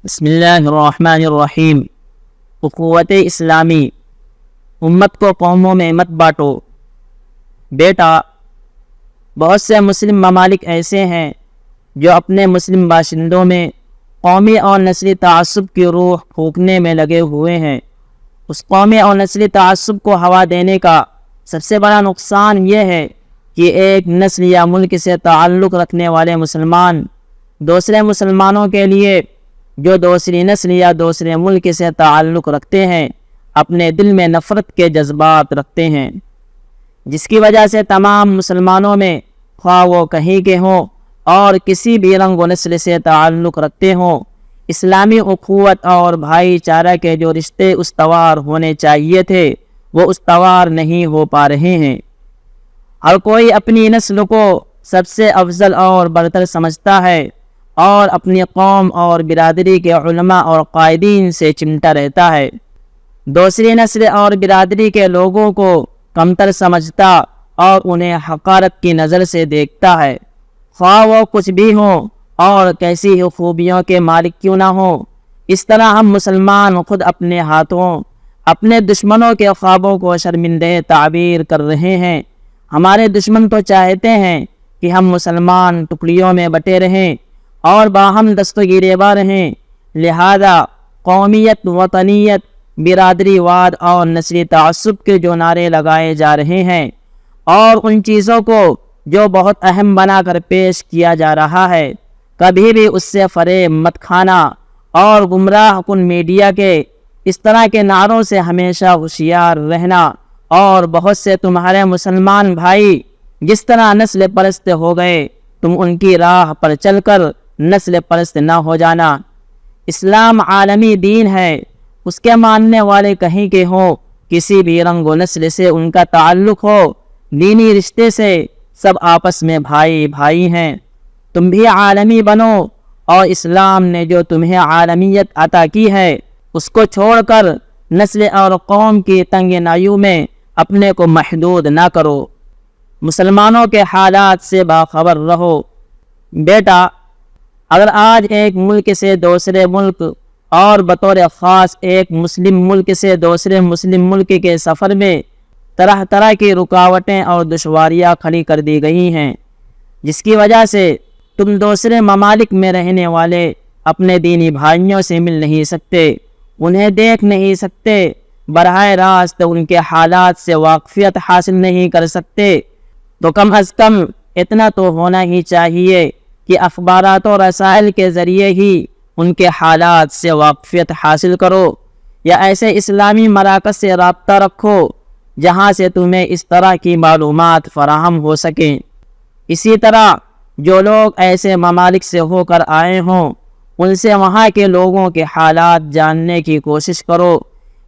بسم اللہ الرحمن الرحیم۔ اخوت اسلامی، امت کو قوموں میں مت بانٹو۔ بیٹا، بہت سے مسلم ممالک ایسے ہیں جو اپنے مسلم باشندوں میں قومی اور نسلی تعصب کی روح پھونکنے میں لگے ہوئے ہیں۔ اس قومی اور نسلی تعصب کو ہوا دینے کا سب سے بڑا نقصان یہ ہے کہ ایک نسل یا ملک سے تعلق رکھنے والے مسلمان دوسرے مسلمانوں کے لیے جو دوسری نسل یا دوسرے ملک سے تعلق رکھتے ہیں اپنے دل میں نفرت کے جذبات رکھتے ہیں، جس کی وجہ سے تمام مسلمانوں میں خواہ وہ کہیں کے ہوں اور کسی بھی رنگ و نسل سے تعلق رکھتے ہوں، اسلامی اخوت اور بھائی چارہ کے جو رشتے استوار ہونے چاہیے تھے وہ استوار نہیں ہو پا رہے ہیں۔ ہر کوئی اپنی نسل کو سب سے افضل اور برتر سمجھتا ہے اور اپنی قوم اور برادری کے علماء اور قائدین سے چمٹا رہتا ہے، دوسری نسل اور برادری کے لوگوں کو کمتر سمجھتا اور انہیں حقارت کی نظر سے دیکھتا ہے، خواہ وہ کچھ بھی ہوں اور کیسی ہی خوبیوں کے مالک کیوں نہ ہوں۔ اس طرح ہم مسلمان خود اپنے ہاتھوں اپنے دشمنوں کے خوابوں کو شرمندہ تعبیر کر رہے ہیں۔ ہمارے دشمن تو چاہتے ہیں کہ ہم مسلمان ٹکڑیوں میں بٹے رہیں اور باہم دست و گریباں رہیں، لہذا قومیت، وطنیت، برادری واد اور نسلی تعصب کے جو نعرے لگائے جا رہے ہیں اور ان چیزوں کو جو بہت اہم بنا کر پیش کیا جا رہا ہے، کبھی بھی اس سے فریب مت کھانا اور گمراہ کن میڈیا کے اس طرح کے نعروں سے ہمیشہ ہوشیار رہنا۔ اور بہت سے تمہارے مسلمان بھائی جس طرح نسل پرست ہو گئے، تم ان کی راہ پر چل کر نسل پرست نہ ہو جانا۔ اسلام عالمی دین ہے، اس کے ماننے والے کہیں کے ہوں، کسی بھی رنگ و نسل سے ان کا تعلق ہو، دینی رشتے سے سب آپس میں بھائی بھائی ہیں۔ تم بھی عالمی بنو اور اسلام نے جو تمہیں عالمیت عطا کی ہے اس کو چھوڑ کر نسل اور قوم کی تنگ نایوں میں اپنے کو محدود نہ کرو، مسلمانوں کے حالات سے باخبر رہو۔ بیٹا، اگر آج ایک ملک سے دوسرے ملک اور بطور خاص ایک مسلم ملک سے دوسرے مسلم ملک کے سفر میں طرح طرح کی رکاوٹیں اور دشواریاں کھڑی کر دی گئی ہیں، جس کی وجہ سے تم دوسرے ممالک میں رہنے والے اپنے دینی بھائیوں سے مل نہیں سکتے، انہیں دیکھ نہیں سکتے، براہ راست ان کے حالات سے واقفیت حاصل نہیں کر سکتے، تو کم از کم اتنا تو ہونا ہی چاہیے کہ اخبارات و رسائل کے ذریعے ہی ان کے حالات سے واقفیت حاصل کرو، یا ایسے اسلامی مراکز سے رابطہ رکھو جہاں سے تمہیں اس طرح کی معلومات فراہم ہو سکیں۔ اسی طرح جو لوگ ایسے ممالک سے ہو کر آئے ہوں ان سے وہاں کے لوگوں کے حالات جاننے کی کوشش کرو،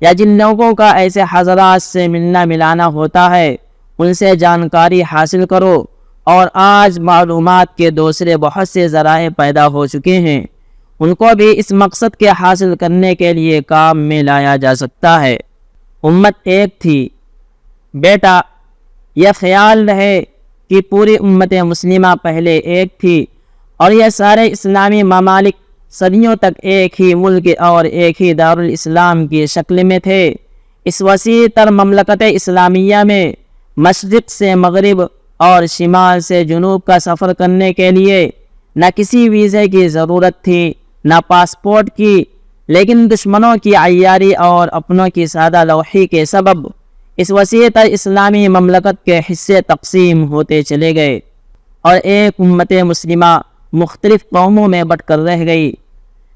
یا جن لوگوں کا ایسے حضرات سے ملنا ملانا ہوتا ہے ان سے جانکاری حاصل کرو۔ اور آج معلومات کے دوسرے بہت سے ذرائع پیدا ہو چکے ہیں، ان کو بھی اس مقصد کے حاصل کرنے کے لیے کام میں لایا جا سکتا ہے۔ امت ایک تھی۔ بیٹا، یہ خیال رہے کہ پوری امت مسلمہ پہلے ایک تھی اور یہ سارے اسلامی ممالک صدیوں تک ایک ہی ملک اور ایک ہی دارالاسلام کی شکل میں تھے۔ اس وسیع تر مملکت اسلامیہ میں مشرق سے مغرب اور شمال سے جنوب کا سفر کرنے کے لیے نہ کسی ویزے کی ضرورت تھی نہ پاسپورٹ کی، لیکن دشمنوں کی عیاری اور اپنوں کی سادہ لوحی کے سبب اس وسیع تر اسلامی مملکت کے حصے تقسیم ہوتے چلے گئے اور ایک امت مسلمہ مختلف قوموں میں بٹ کر رہ گئی،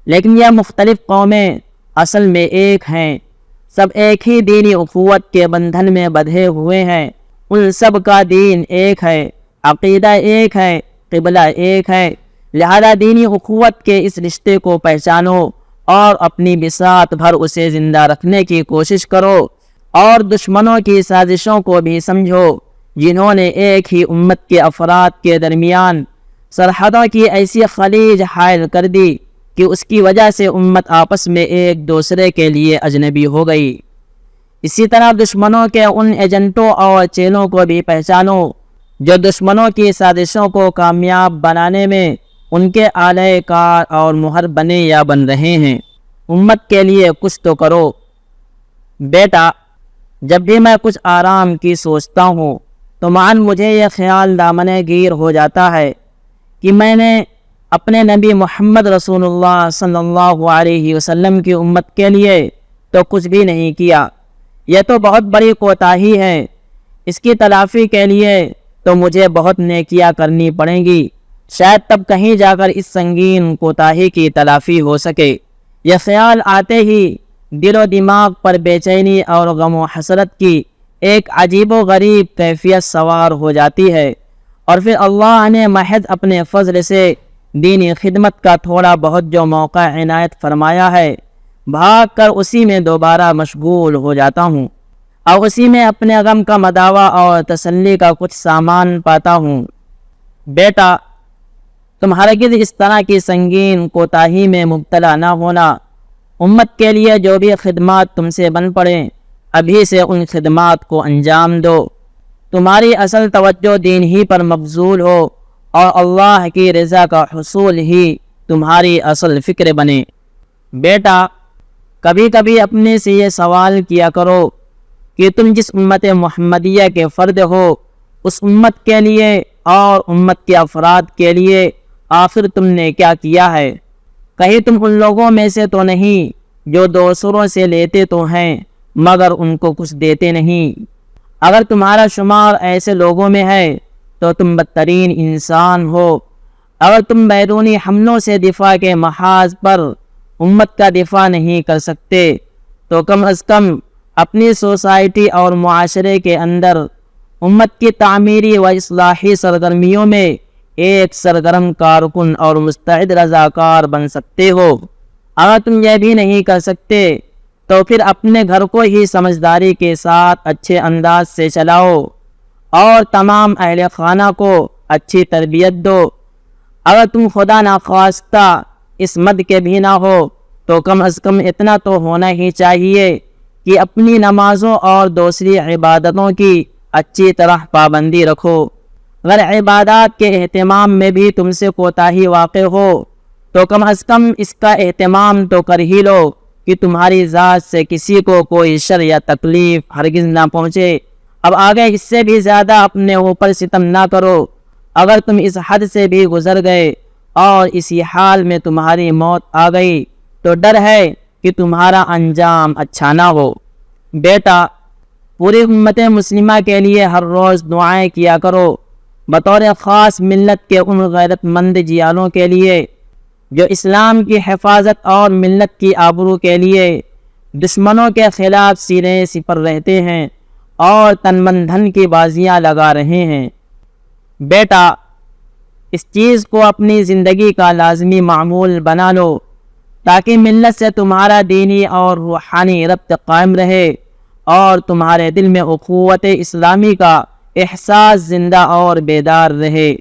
لیکن یہ مختلف قومیں اصل میں ایک ہیں، سب ایک ہی دینی اخوت کے بندھن میں بندھے ہوئے ہیں، ان سب کا دین ایک ہے، عقیدہ ایک ہے، قبلہ ایک ہے، لہذا دینی اخوت کے اس رشتے کو پہچانو اور اپنی بساط بھر اسے زندہ رکھنے کی کوشش کرو، اور دشمنوں کی سازشوں کو بھی سمجھو جنہوں نے ایک ہی امت کے افراد کے درمیان سرحدوں کی ایسی خلیج حائل کر دی کہ اس کی وجہ سے امت آپس میں ایک دوسرے کے لیے اجنبی ہو گئی۔ اسی طرح دشمنوں کے ان ایجنٹوں اور چیلوں کو بھی پہچانو جو دشمنوں کی سازشوں کو کامیاب بنانے میں ان کے اعلی کار اور مہر بنے یا بن رہے ہیں۔ امت کے لیے کچھ تو کرو۔ بیٹا، جب بھی میں کچھ آرام کی سوچتا ہوں تو معاً مجھے یہ خیال دامنِ گیر ہو جاتا ہے کہ میں نے اپنے نبی محمد رسول اللہ صلی اللہ علیہ وسلم کی امت کے لیے تو کچھ بھی نہیں کیا۔ یہ تو بہت بڑی کوتاہی ہے۔ اس کی تلافی کے لیے تو مجھے بہت نیکیاں کرنی پڑیں گی، شاید تب کہیں جا کر اس سنگین کوتاہی کی تلافی ہو سکے۔ یہ خیال آتے ہی دل و دماغ پر بے چینی اور غم و حسرت کی ایک عجیب و غریب کیفیت سوار ہو جاتی ہے، اور پھر اللہ نے محض اپنے فضل سے دینی خدمت کا تھوڑا بہت جو موقع عنایت فرمایا ہے، بھاگ کر اسی میں دوبارہ مشغول ہو جاتا ہوں، اور اسی میں اپنے غم کا مداوع اور تسلی کا کچھ سامان پاتا ہوں۔ بیٹا، تم ہرگز اس طرح کی سنگین کوتاہی میں مبتلا نہ ہونا۔ امت کے لیے جو بھی خدمات تم سے بن پڑیں، ابھی سے ان خدمات کو انجام دو۔ تمہاری اصل توجہ دین ہی پر مبذول ہو، اور اللہ کی رضا کا حصول ہی تمہاری اصل فکر بنے۔ بیٹا، کبھی کبھی اپنے سے یہ سوال کیا کرو کہ تم جس امت محمدیہ کے فرد ہو، اس امت کے لیے اور امت کے افراد کے لیے آخر تم نے کیا کیا ہے؟ کہیں تم ان لوگوں میں سے تو نہیں جو دوسروں سے لیتے تو ہیں مگر ان کو کچھ دیتے نہیں؟ اگر تمہارا شمار ایسے لوگوں میں ہے تو تم بدترین انسان ہو۔ اگر تم بیرونی حملوں سے دفاع کے محاذ پر امت کا دفاع نہیں کر سکتے تو کم از کم اپنی سوسائٹی اور معاشرے کے اندر امت کی تعمیری و اصلاحی سرگرمیوں میں ایک سرگرم کارکن اور مستعد رضاکار بن سکتے ہو۔ اگر تم یہ بھی نہیں کر سکتے تو پھر اپنے گھر کو ہی سمجھداری کے ساتھ اچھے انداز سے چلاؤ اور تمام اہل خانہ کو اچھی تربیت دو۔ اگر تم خدا نخواستہ اس مد کے بھی نہ ہو تو کم از کم اتنا تو ہونا ہی چاہیے کہ اپنی نمازوں اور دوسری عبادتوں کی اچھی طرح پابندی رکھو۔ اگر عبادات کے اہتمام میں بھی تم سے کوتاہی واقع ہو تو کم از کم اس کا اہتمام تو کر ہی لو کہ تمہاری ذات سے کسی کو کوئی شر یا تکلیف ہرگز نہ پہنچے۔ اب آگے اس سے بھی زیادہ اپنے اوپر ستم نہ کرو۔ اگر تم اس حد سے بھی گزر گئے اور اسی حال میں تمہاری موت آ گئی تو ڈر ہے کہ تمہارا انجام اچھا نہ ہو۔ بیٹا، پوری امت مسلمہ کے لیے ہر روز دعائیں کیا کرو، بطور خاص ملت کے ان غیرت مند جیالوں کے لیے جو اسلام کی حفاظت اور ملت کی آبرو کے لیے دشمنوں کے خلاف سینے سپر رہتے ہیں اور تن من دھن کی بازیاں لگا رہے ہیں۔ بیٹا، اس چیز کو اپنی زندگی کا لازمی معمول بنا لو تاکہ ملت سے تمہارا دینی اور روحانی ربط قائم رہے اور تمہارے دل میں اخوت اسلامی کا احساس زندہ اور بیدار رہے۔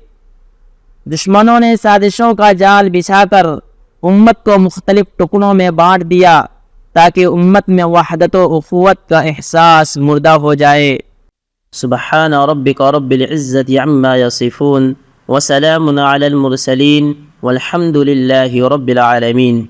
دشمنوں نے سازشوں کا جال بچھا کر امت کو مختلف ٹکڑوں میں بانٹ دیا تاکہ امت میں وحدت و اخوت کا احساس مردہ ہو جائے۔ سبحان ربک رب العزت عما یصفون وسلام علی المرسلین والحمد للہ رب العالمین۔